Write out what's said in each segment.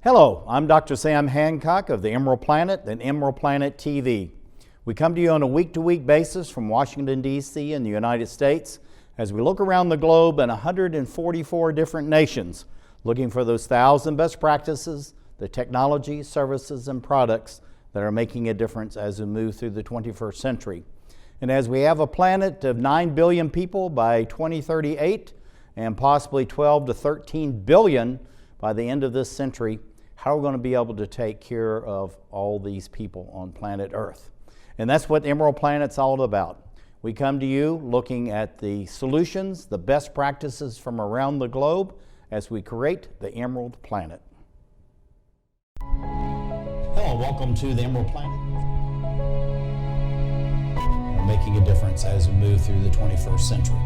Hello, I'm Dr. Sam Hancock of the Emerald Planet and Emerald Planet TV. We come to you on a week-to-week basis from Washington, D.C. in the United States as we look around the globe in 144 different nations, looking for those 1,000 best practices, the technology, services, and products that are making a difference as we move through the 21st century. And as we have a planet of 9 billion people by 2038 and possibly 12 to 13 billion by the end of this century, how are we going to be able to take care of all these people on planet Earth? And that's what Emerald Planet's all about. We come to you looking at the solutions, the best practices from around the globe as we create the Emerald Planet. Hello, welcome to the Emerald Planet. We're making a difference as we move through the 21st century.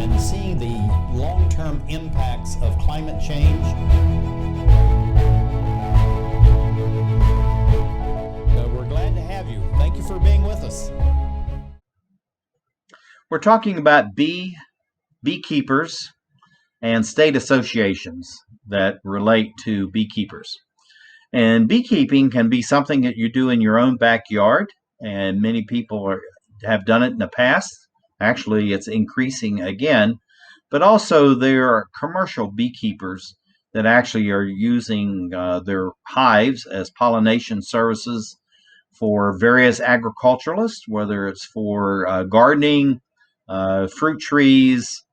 And seeing the long-term impacts of climate change. We're glad to have you. Thank you for being with us. We're talking about beekeepers and state associations that relate to beekeepers. And beekeeping can be something that you do in your own backyard, and many people have done it in the past. Actually, it's increasing again, but also there are commercial beekeepers that actually are using their hives as pollination services for various agriculturalists, whether it's for gardening, fruit trees,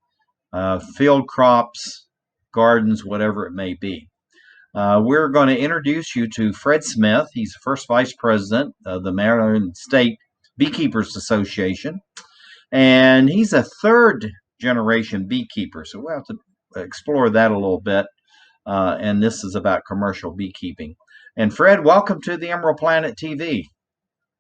field crops, gardens, whatever it may be. We're going to introduce you to Fred Smith. He's the first vice president of the Maryland State Beekeepers Association. And he's a third generation beekeeper, so we'll have to explore that a little bit. And this is about commercial beekeeping. And Fred, welcome to the Emerald Planet TV.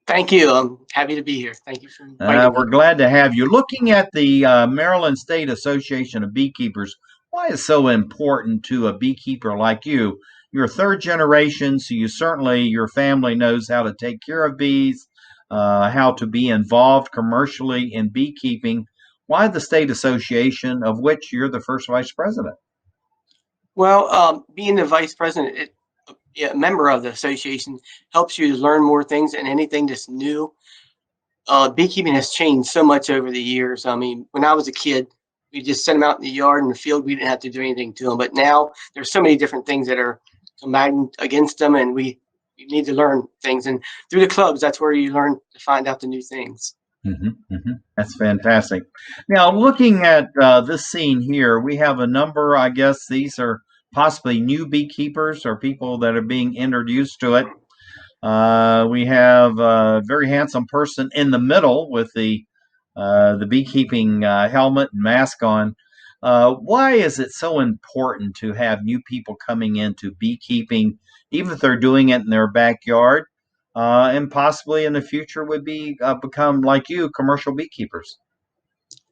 Thank you. I'm happy to be here. Thank you for inviting me. We're glad to have you. Looking at the Maryland State Association of Beekeepers, why is it so important to a beekeeper like you? You're third generation, so your family knows how to take care of bees, how to be involved commercially in beekeeping. Why the state association, of which you're the first vice president? Well, being the vice president, a member of the association, helps you to learn more things and anything that's new. Beekeeping has changed so much over the years. I mean, when I was a kid, we just sent them out in the yard in the field. We didn't have to do anything to them. But now there's so many different things that are combating against them, and we need to learn things. And through the clubs, that's where you learn to find out the new things. That's fantastic. Now, looking at this scene here, we have a number, I guess these are possibly new beekeepers or people that are being introduced to it. We have a very handsome person in the middle with the beekeeping helmet and mask on. Why is it so important to have new people coming into beekeeping, even if they're doing it in their backyard, and possibly in the future would become, like you, commercial beekeepers?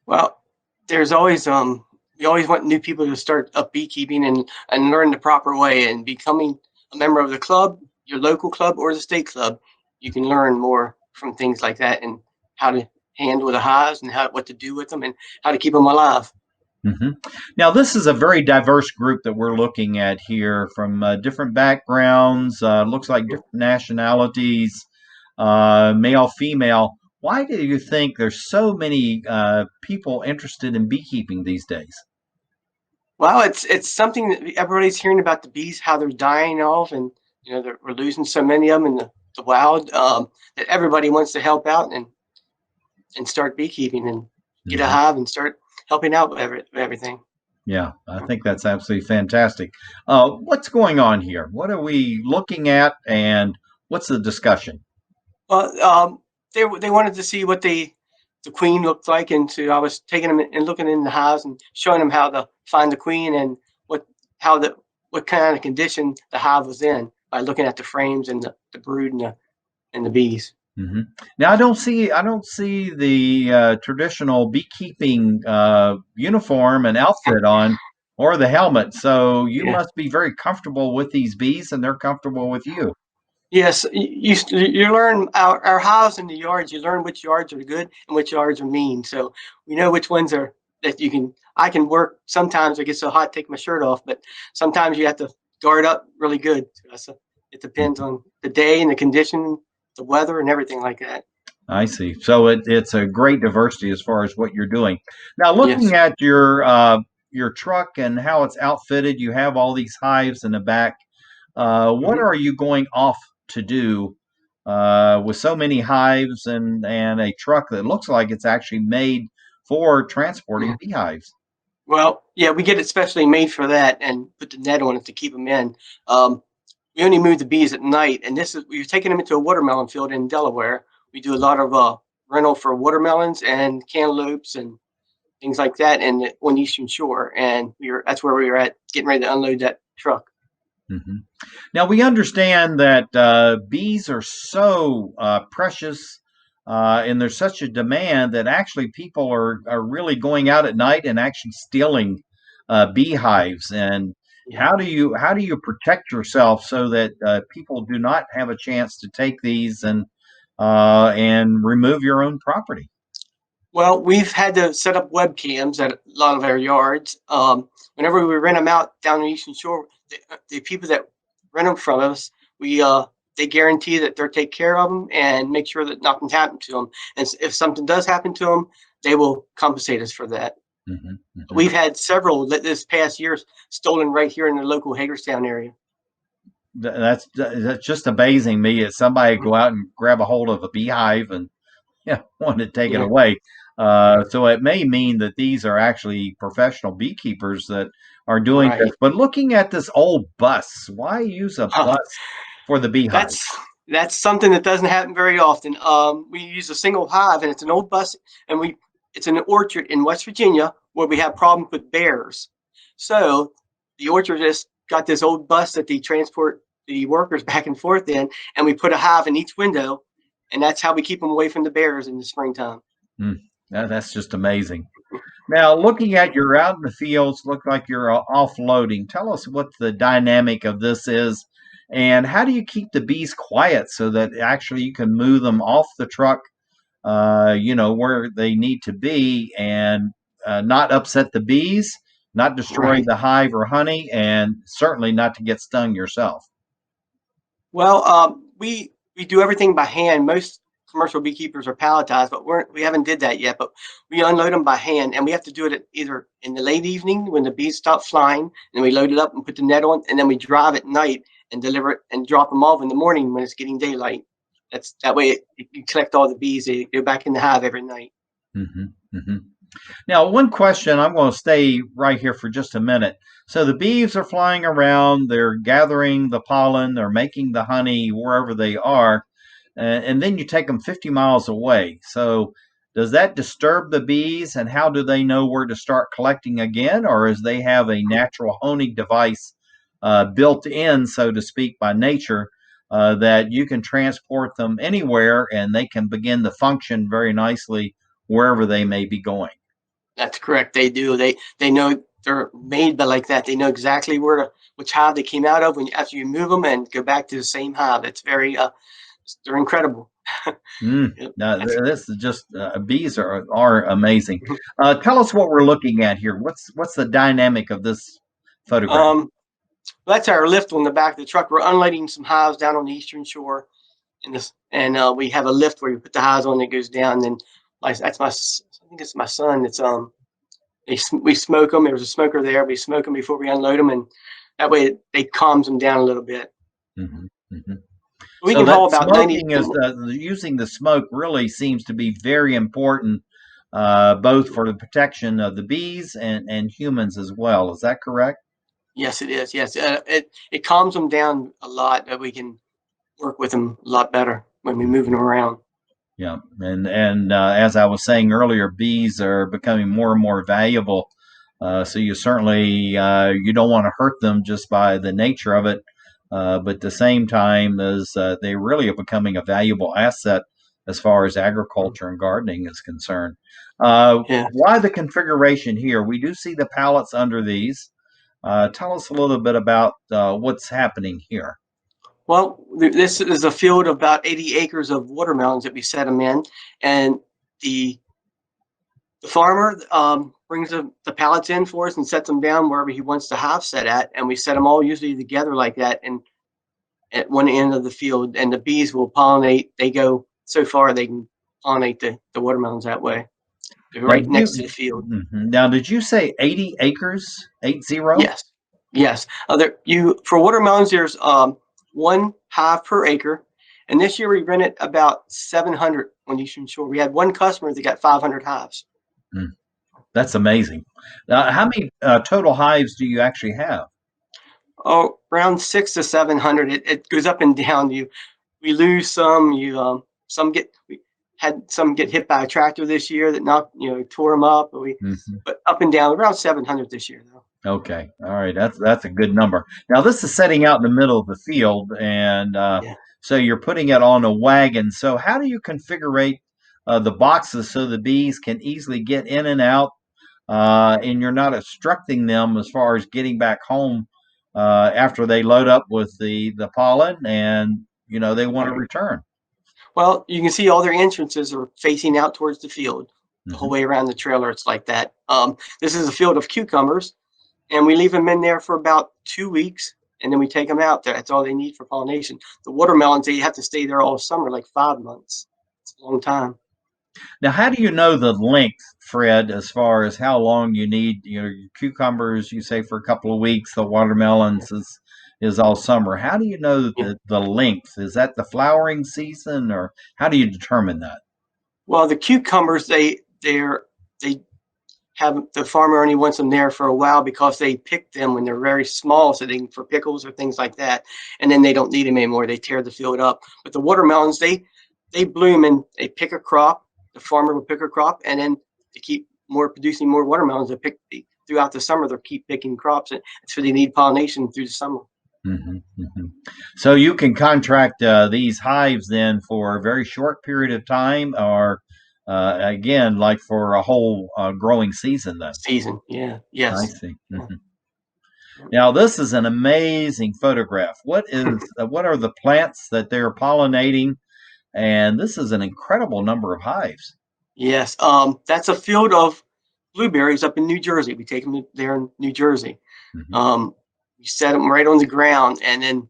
Well, there's always we always want new people to start up beekeeping and learn the proper way. And becoming a member of the club, your local club or the state club, you can learn more from things like that and how to handle the hives and what to do with them and how to keep them alive. Now, this is a very diverse group that we're looking at here from different backgrounds, looks like different nationalities, male, female. Why do you think there's so many people interested in beekeeping these days? Well, it's something that everybody's hearing about the bees, how they're dying off, and we're losing so many of them in the wild, that everybody wants to help out and start beekeeping and get a hive and start helping out with everything. Yeah, I think that's absolutely fantastic. What's going on here? What are we looking at, and what's the discussion? Well, they wanted to see what the queen looked like, and so I was taking them and looking in the hives and showing them how to find the queen and what kind of condition the hive was in by looking at the frames and the brood and the bees. Now, I don't see the traditional beekeeping uniform and outfit on, or the helmet. So you must be very comfortable with these bees, and they're comfortable with you. Yes, you learn our hives in the yards. You learn which yards are good and which yards are mean. So we know which ones are that you can. I can work. Sometimes it gets so hot, take my shirt off, but sometimes you have to guard up really good. So it depends on the day and the condition, the weather, and everything like that. I see. So it's a great diversity as far as what you're doing. Now, looking Yes. at your truck and how it's outfitted, you have all these hives in the back. What Mhm. are you going off to do with so many hives and a truck that looks like it's actually made for transporting beehives? Well, yeah, we get it specially made for that and put the net on it to keep them in. Um, we only move the bees at night, and this is we're taking them into a watermelon field in Delaware. We do a lot of rental for watermelons and cantaloupes and things like that, and on the Eastern Shore. And that's where we were at, getting ready to unload that truck. Hmm. Now, we understand that bees are so precious and there's such a demand that actually people are really going out at night and actually stealing beehives. And Yeah. how do you protect yourself so that people do not have a chance to take these and remove your own property? Well, we've had to set up webcams at a lot of our yards. Whenever we rent them out down the Eastern Shore, the people that rent them from us, we they guarantee that they'll take care of them and make sure that nothing's happened to them. And if something does happen to them, they will compensate us for that. Hmm. Hmm. We've had several this past year stolen right here in the local Hagerstown area. That's just amazing me as somebody go out and grab a hold of a beehive and want to take it Yeah, away. So it may mean that these are actually professional beekeepers that are doing this. right. But looking at this old bus, why use a bus for the beehive? That's that's something that doesn't happen very often. We use a single hive, and it's an old bus, and it's an orchard in West Virginia where we have problems with bears. So the orchard just got this old bus that they transport the workers back and forth in, and we put a hive in each window, and that's how we keep them away from the bears in the springtime. Hmm, that's just amazing. Now, looking at you're out in the fields, look like you're offloading. Tell us what the dynamic of this is, and how do you keep the bees quiet so that actually you can move them off the truck where they need to be and not upset the bees, not destroy Right. the hive or honey, and certainly not to get stung yourself. Well, we do everything by hand. Most commercial beekeepers are palletized, but we haven't did that yet. But we unload them by hand, and we have to do it either in the late evening when the bees stop flying, and we load it up and put the net on, and then we drive at night and deliver it and drop them off in the morning when it's getting daylight. That's that way you collect all the bees. They go back in the hive every night. Hmm. Hmm. Now, one question, I'm going to stay right here for just a minute. So the bees are flying around, they're gathering the pollen, they're making the honey wherever they are, and then you take them 50 miles away. So does that disturb the bees, and how do they know where to start collecting again, or is they have a natural honing device built in, so to speak, by nature, that you can transport them anywhere and they can begin to function very nicely wherever they may be going? That's correct. They do. They know they're made by like that. They know exactly which hive they came out of when after you move them and go back to the same hive. It's very they're incredible. Yep. No, That's this is just bees are amazing. Tell us what we're looking at here. What's the dynamic of this photograph? um that's our lift on the back of the truck. We're unloading some hives down on the eastern shore in this, and we have a lift where you put the hives on that goes down. And then I think it's my son. It's we smoke them. There's a smoker there. We smoke them before we unload them, and that way they calms them down a little bit. Hmm. Hmm. We So can that haul about 90. smoking is using the smoke really seems to be very important, both for the protection of the bees and humans as well. Is that correct? Yes, it is. Yes, it calms them down a lot. That we can work with them a lot better when we move them around. Yeah, and as I was saying earlier, bees are becoming more and more valuable. So you certainly you don't want to hurt them just by the nature of it, but at the same time, as they really are becoming a valuable asset as far as agriculture and gardening is concerned. Yeah. Why the configuration here? We do see the pallets under these. Tell us a little bit about what's happening here. Well, this is a field of about 80 acres of watermelons that we set them in, and the The farmer brings the pallets in for us and sets them down wherever he wants the hive set at, and we set them all usually together like that, and at one end of the field, and the bees will pollinate. They go so far they can pollinate the watermelons that way. They're Now, right next to the field. now, did you say 80 acres? 80? Yes, yes. For watermelons, there's 1 hive per acre, and this year we rented about 700 on Eastern Shore. We had one customer that got 500 hives. That's amazing. How many total hives do you actually have? Oh, around 600 to 700. It goes up and down. We lose some. We had some get hit by a tractor this year that tore them up. But up and down around 700 this year though. Okay, all right, that's a good number. Now this is setting out in the middle of the field, and Yeah. so you're putting it on a wagon. So how do you configure the boxes so the bees can easily get in and out, and you're not obstructing them as far as getting back home after they load up with the pollen, and they want to return? Well, you can see all their entrances are facing out towards the field. The whole Mhm. way around the trailer, it's like that. This is a field of cucumbers, and we leave them in there for about 2 weeks, and then we take them out. That's all they need for pollination. The watermelons, they have to stay there all summer, like 5 months. It's a long time. Now, how do you know the length, Fred, as far as how long you need? Your cucumbers, you say for a couple of weeks. The watermelons is all summer. How do you know Yeah. the length? Is that the flowering season, or how do you determine that? Well, the cucumbers, they have the farmer only wants them there for a while because they pick them when they're very small, so for pickles or things like that, and then they don't need them anymore. They tear the field up. But the watermelons, they bloom and they pick a crop. The farmer will pick a crop, and then to keep producing more watermelons, throughout the summer. They'll keep picking crops, and so they need pollination through the summer. So you can contract these hives then for a very short period of time, or again, like for a whole growing season. Then Season, yeah, I yes. see. Yeah. Now this is an amazing photograph. What are the plants that they're pollinating? And this is an incredible number of hives. Yes, that's a field of blueberries up in New Jersey. We take them there in New Jersey. Mhm. You set them right on the ground, and then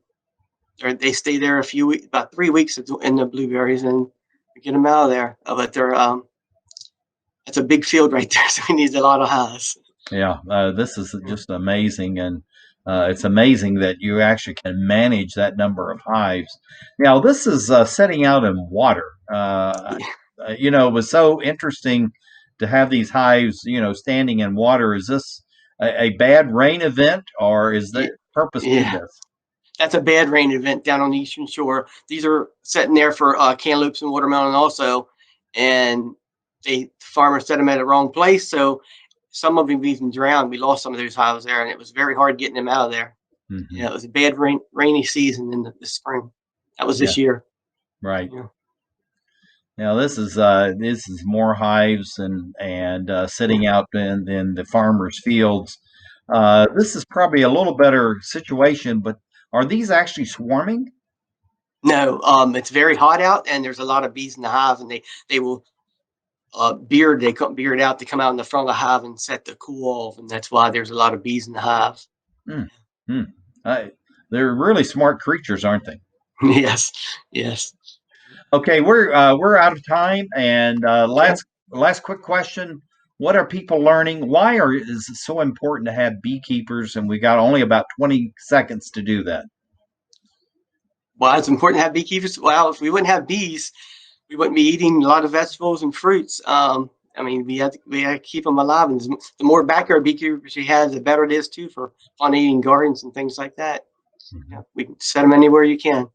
they stay there a few weeks, about 3 weeks in the blueberries, and we get them out of there. But it's a big field right there, so we need a lot of hives. Yeah, this is just amazing, and it's amazing that you actually can manage that number of hives. Now, this is setting out in water. It was so interesting to have these hives, standing in water. Is this a bad rain event, or is Yeah, there purpose to yeah. this? That's a bad rain event down on the Eastern Shore. These are sitting there for cantaloupes and watermelon also, and the farmer set them at the wrong place, so some of them even drowned. We lost some of those hives there, and it was very hard getting them out of there. Hmm. Yeah, it was a bad rainy season in the spring. That was Yeah, this year. right. Yeah. Now this is more hives and sitting out in the farmers' fields. This is probably a little better situation, but are these actually swarming? No, it's very hot out, and there's a lot of bees in the hive, and they will they come beard out to come out in the front of the hive and set the cool off, and that's why there's a lot of bees in the hive. Hmm. Hmm. Uh, they're really smart creatures, aren't they? Yes, yes. Okay, we're out of time, and Okay. last quick question: what are people learning? Is it so important to have beekeepers? And we got only about 20 seconds to do that. Well, it's important to have beekeepers. Well, if we wouldn't have bees, we wouldn't be eating a lot of vegetables and fruits. I mean, we had to keep them alive, and the more backyard beekeepers you have, the better it is too for pollinating gardens and things like that. Mhm. Yeah, we can set them anywhere you can.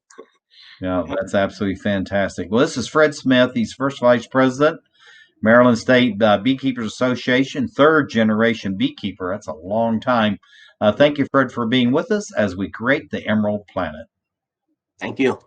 Yeah, Yep. that's absolutely fantastic. Well, this is Fred Smith. He's first vice president, Maryland State Beekeepers Association, third generation beekeeper. That's a long time. Thank you, Fred, for being with us as we create the Emerald Planet. Thank you.